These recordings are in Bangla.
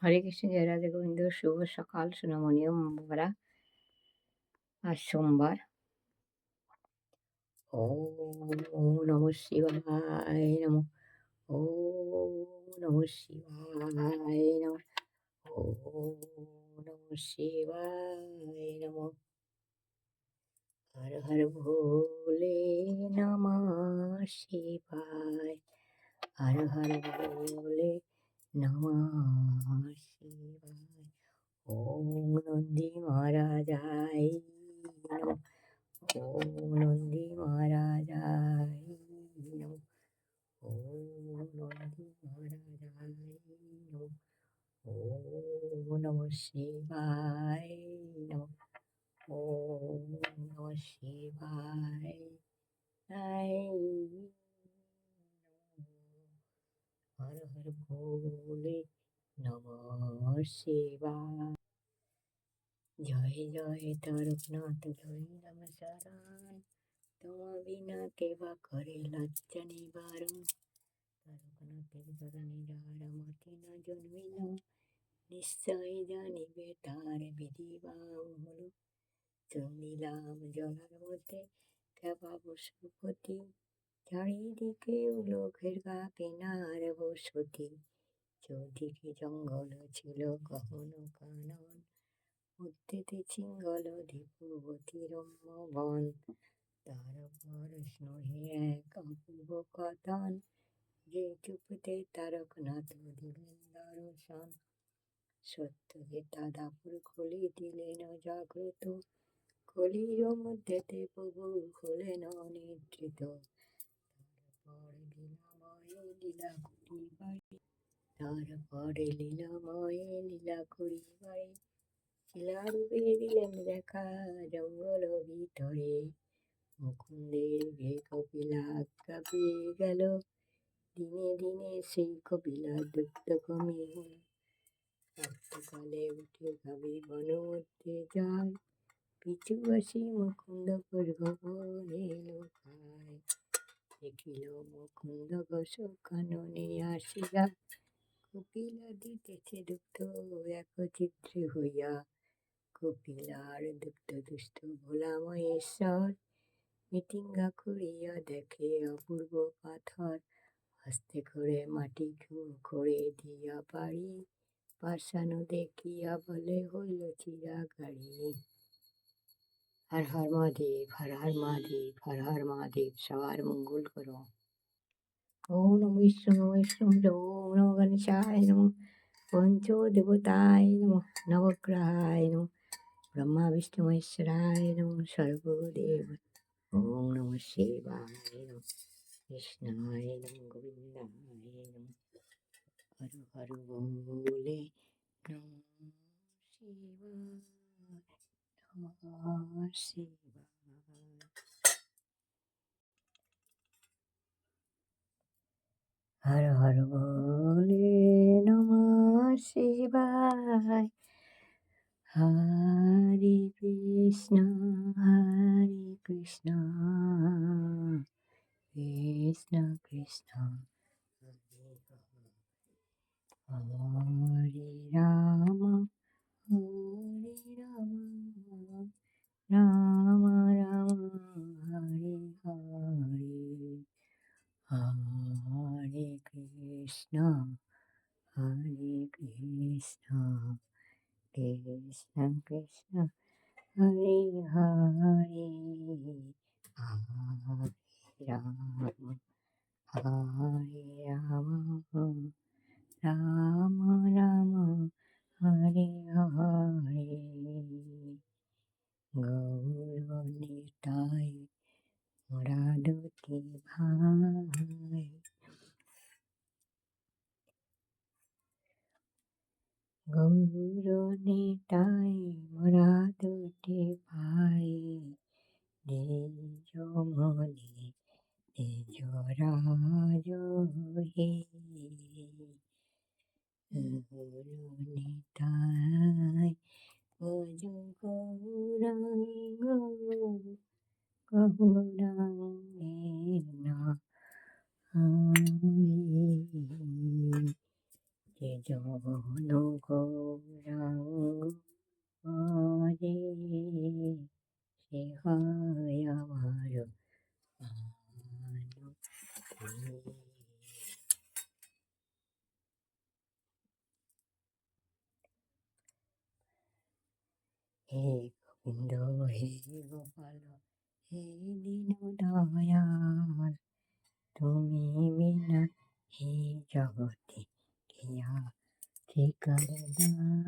হরে কৃষ্ণ, জয় রাধে গোবিন্দ। শুভ সকাল সোনামণি ও বাবারা। আজ সোমবার। ওম নম শিবায় নম। ওম নম শিবায় নম। ওম নম শিবায় নম। হর হর ভোলে নমঃ শিবায়। হর হর ভোলে নমঃ শিবায়। ওম নন্দী মহারাজায় নমঃ। ওম নন্দী মহারাজায় নমঃ। ওম নন্দী মহারাজায় নমঃ। ওম নমঃ শিবায় নমঃ। ওম নমঃ শিবায় নমঃ। হর হর ভোলে নমঃ শিবায়। জয় জয় তারকনাথ জয় রাম শরণ। তোমা বিনা কেবা করে লজ্জা নিবারণ। তারকনাথের চরণে যাহারা মাটি না জন্মিল, নিশ্চয় জানিবে তার বিধিবা হল। চলিলাম জলার মধ্যে কেবা পশুপতি, চারিদিকে উলঘের গা কেনার বসতি। চৌদিকে জঙ্গল ছিল গহন কানন, মধ্যেতে চিঙ্গল ধীপবতী রম্য বন। তারপর স্নেহে এক অপূর্ব কথন, যে চুপতে তারকনাথ দিলেন দর্শন। সত্য যেটা দাপুর খুলি দিলেন জাগ্রত, কলির মধ্যেতে প্রভু হলেন নিদ্রিত। তারপরে লীলাময়ে লীলা করিবারে, শিলারূপে দিলেন দেখা জঙ্গল ভিতরে। মুকুন্দের গে কপিলা আজ্ঞা পেয়ে গেল, দিনে দিনে সেই কপিলা দুগ্ধ কমে হল। প্রাতঃকালে উঠে ভাবে বন মধ্যে যায়, পিছু আসি মুকুন্দ পূর্ববনে লোকায়। দেখিল মুকুন্দ ঘোষ কাননে আসিয়া, কপিলা দিতেছে দুগ্ধ একচিত্রে হইয়া। কপিলার দুগ্ধ দুষ্ট ভোলা মহেশ্বর, মিটিঙ্গা করিয়া দেখে অপূর্ব পাথর। হস্তে করে মাটি করে দিয়া পারি, পাষাণ দেখিয়া বলে হইল চিরাগাড়ি। হর হর মহাদেব, হর হর মহাদেব, হর হর মহাদেব। সবার মঙ্গল করো। ওম নমঃ বিষ্ণু বিষ্ণু। ওম নমঃ গণেশায় নমঃ। পঞ্চো দেবতায় নমঃ। নবগ্রহায় নমঃ। ব্রহ্মা বিষ্ণু মহেশ্বরায় নমঃ। সর্বদেব। ওম নমঃ শিবায় নমঃ। কৃষ্ণায় নমঃ গোবিন্দায় নমঃ। হর হর ভোলে নমঃ শিবায় নমঃ শিবায়। হর হর ভোলে নমঃ শিবায়। হরে কৃষ্ণ কৃষ্ণ কৃষ্ণ হরে হরে রাম রাম রাম হরে হরে। হরে কৃষ্ণ কৃষ্ণ কৃষ্ণ হরে হরে। হরে রাম হরে রাম রাম রাম হরে হরে। গৌর নিতাই মোরা দুটি ভাই, গৌর নিতাই মোরা দুটি ভাই। নিজ মনে নিজ রাজ হে, গৌর নিতাই ভজ গৌরাঙ্গ গৌরাঙ্গের নাম। যে জন গৌরাঙ্গ হরে, সে হয় আমার প্রাণপ্রিয়। হে গোবিন্দ হে গোপাল হে দীন দয়াল, তুমি বিনা হে জগতে কে আছে কারদান।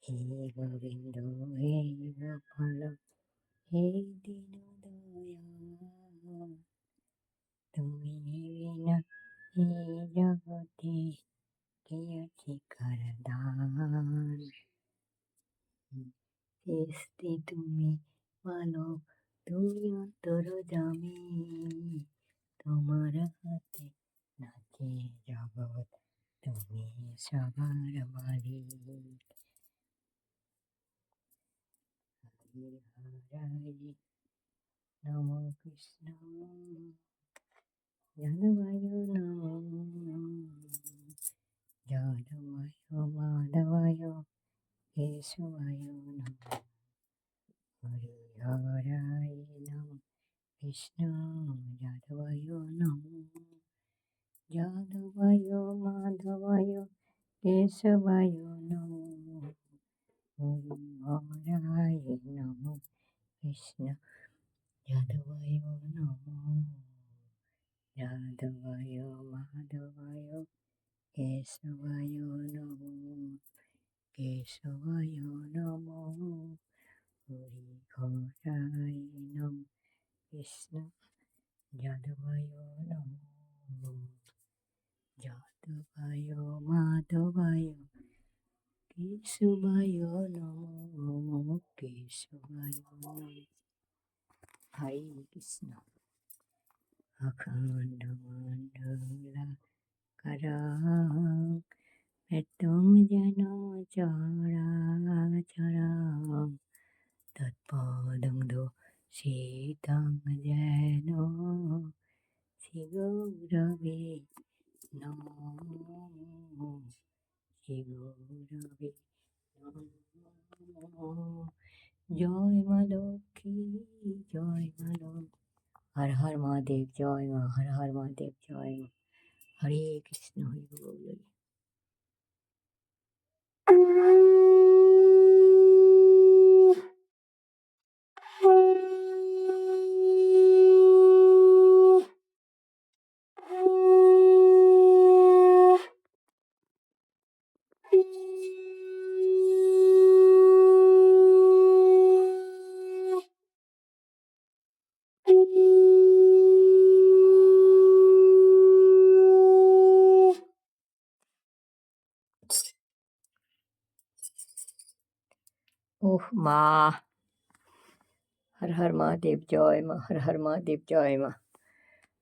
হে গোবিন্দ হে গোপাল হে দীন দয়াল, তুমি বিনা হে জগতে কে আছে কারদান। সৃষ্টি তুমি ভালো, তুমি অন্তর্যামী, তোমার হাতে নাচে জগৎ, তুমি সবার মালিক। হরে হরে নম কৃষ্ণ যাদবায় নম, যাদবায় মাধবায় কেশবায় নম। হরে হরায় নম কৃষ্ণ যাদবায় নম, যাদবায় মাধবায় কেশবায় নম। হরি হরায় নম কৃষ্ণ যাদবায় নম, যাদবায় মাধবায় কেশবায় নম, কেশবায় নম। হরি হরায় নম কৃষ্ণ যাদবায় নম, যাদবায় মাধবায় কেশবায় নম, কেশবায় নম। হরে কৃষ্ণ। অখণ্ড মণ্ডলাকারং ব্যক্তং যেন চরাচরং, তৎপদং দর্শিতং যেন শ্রীগৌরবে নমঃ, শ্রীগৌরবে নমঃ। জয় মা লক্ষ্মী, জয় মা লক্ষ্মী। হর হর মহাদেব, জয় মা, হর হর মহাদেব, জয় মা। হরে কৃষ্ণ হরি বল। ওহ মা, হর হর মহাদেব, জয় মা, হর হর মহাদেব, জয় মা।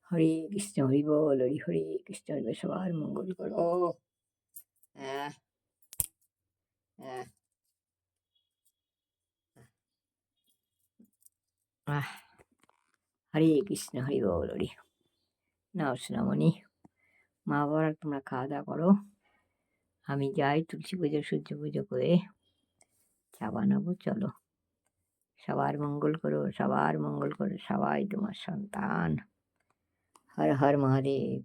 হরে কৃষ্ণ হরি বল, হরি হরে কৃষ্ণ হরি বল। সবার মঙ্গল করো। আহ, আহ, আহ। হরে কৃষ্ণ হরি বল, হরি। নাও সোনামণি, মা বাবারা তোমরা খাওয়া দাওয়া করো, আমি যাই তুলসী পুজো সূর্য পুজো করে চা বানাবো। চলো, সবার মঙ্গল করো, সবার মঙ্গল করো, সবাই তোমার সন্তান। হর হর মহাদেব।